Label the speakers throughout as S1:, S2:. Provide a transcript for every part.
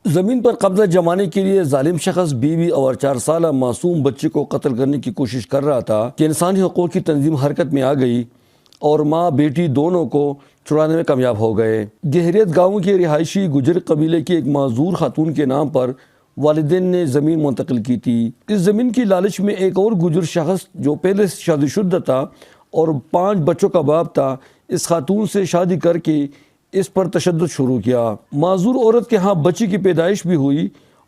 S1: زمین پر قبضہ جمانے کے لیے ظالم شخص بیوی اور 4 سالہ معصوم بچے کو قتل کرنے کی کوشش کر رہا تھا کہ انسانی حقوق کی تنظیم حرکت میں آ گئی اور ماں بیٹی دونوں کو چھڑانے میں کامیاب ہو گئے۔ گہریت گاؤں کے رہائشی گجر قبیلے کی ایک معذور خاتون کے نام پر والدین نے زمین منتقل کی تھی۔ اس زمین کی لالچ میں ایک اور گجر شخص جو پہلے شادی شدہ تھا اور 5 بچوں کا باپ تھا، اس خاتون سے شادی کر کے اس پر تشدد شروع کیا۔ معذور عورت کے ہاں بچی کی پیدائش بھی ہوئی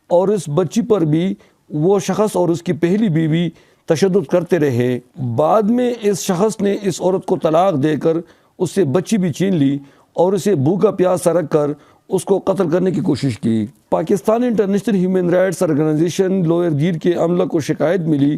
S1: اور اس بچی پر بھی وہ شخص اور اس کی پہلی بیوی تشدد کرتے رہے۔ بعد میں اس شخص نے اس عورت کو طلاق دے کر اس سے بچی بھی چھین لی اور اسے بھوکا پیاسا رکھ کر اس کو قتل کرنے کی کوشش کی۔ Pakistan international human rights organization lower گیر کے عملہ کو شکایت ملی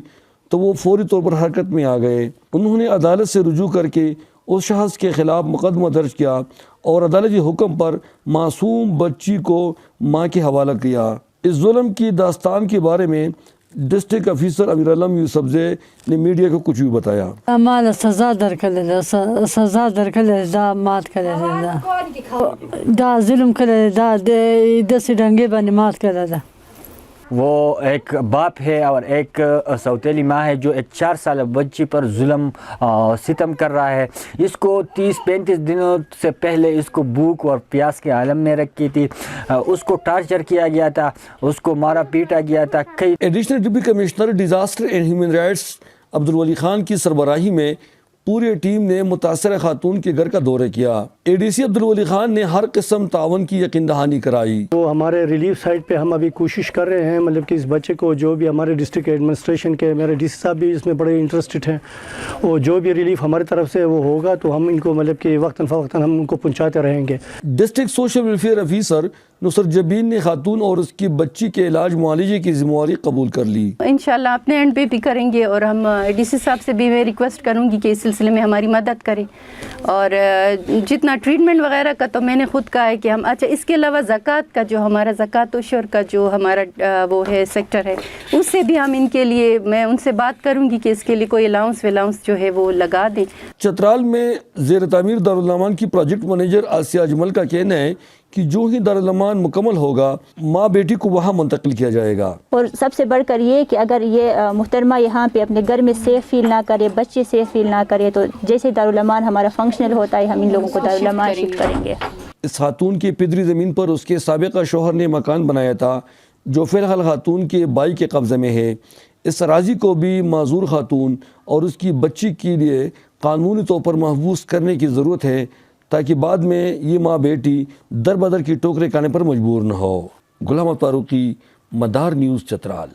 S1: تو وہ فوری طور پر حرکت میں آ گئے۔ انہوں نے عدالت سے رجوع کر کے اس شخص کے خلاف مقدمہ درج کیا اور عدالتی حکم پر معصوم بچی کو ماں کے حوالہ کیا۔ اس ظلم کی داستان کے بارے میں ڈسٹرکٹ افیسر امیر علم یوسفزئی نے میڈیا کو کچھ بھی بتایا۔
S2: مال سزا درکړل دا مات کړل دا ظلم کړل دا د سډنګې باندې مات کړل۔
S3: وہ ایک باپ ہے اور ایک سوتیلی ماں ہے جو ایک 4 سالہ بچی پر ظلم ستم کر رہا ہے۔ اس کو 30-35 دنوں سے پہلے اس کو بھوک اور پیاس کے عالم میں رکھی تھی، اس کو ٹارچر کیا گیا تھا، اس کو مارا پیٹا گیا تھا۔
S1: Additional deputy commissioner disaster and human rights Abdul Wali Khan کی سربراہی میں پوری ٹیم نے متاثرہ خاتون کے گھر کا دورہ کیا۔ اے ڈی سی عبدالولی خان نے ہر قسم تعاون کی یقین دہانی کرائی۔
S4: تو ہمارے ریلیف سائٹ پہ ہم ابھی کوشش کر رہے ہیں، مطلب کہ اس بچے کو جو بھی ہمارے ڈسٹرکٹ ایڈمنسٹریشن کے میرے ڈی سی صاحب بھی اس میں بڑے انٹرسٹڈ ہیں، وہ جو بھی ریلیف ہماری طرف سے وہ ہوگا تو ہم ان کو مطلب کہ وقتاً فوقتاً ہم ان کو پہنچاتے رہیں گے۔
S1: ڈسٹرکٹ سوشل ویلفیئر افیسر نصرت جبین نے خاتون اور اس کی بچی کے علاج معالجے کی ذمہ داری قبول کر لی۔
S5: انشاءاللہ اپنے اینڈ پہ بھی کریں گے اور ہم ڈی سی صاحب سے بھی میں ریکویسٹ کروں گی کہ اس سلسلے میں ہماری مدد کریں، اور جتنا ٹریٹمنٹ وغیرہ کا تو میں نے خود کہا ہے کہ ہم اچھا اس کے علاوہ زکوٰۃ کا جو ہمارا زکوٰۃ عشر کا جو ہمارا وہ ہے سیکٹر ہے، اس سے بھی ہم ان کے لیے میں ان سے بات کروں گی کہ اس کے لیے کوئی الاؤنس جو ہے وہ لگا دیں۔
S1: چترال میں زیر تعمیر دارالامان کی پروجیکٹ مینیجر آسیہ اجمل کا کہنا ہے کہ جو ہی دارالامان مکمل ہوگا ماں بیٹی کو وہاں منتقل کیا جائے گا۔
S6: اور سب سے بڑھ کر یہ کہ اگر یہ محترمہ یہاں پہ اپنے گھر میں سیف فیل نہ کرے، بچے سیف فیل نہ کرے، تو جیسے دارالامان ہمارا فنکشنل ہوتا ہے ہم ان لوگوں کو دارالامان شفٹ کریں گے۔
S1: اس خاتون کی پدری زمین پر اس کے سابقہ شوہر نے مکان بنایا تھا جو فی الحال خاتون کے بھائی کے قبضے میں ہے۔ اس اراضی کو بھی معذور خاتون اور اس کی بچی کے لیے قانونی طور پر محفوظ کرنے کی ضرورت ہے تاکہ بعد میں یہ ماں بیٹی در بدر کی ٹوکرے کھانے پر مجبور نہ ہو۔ غلام فاروقی، مدار نیوز، چترال۔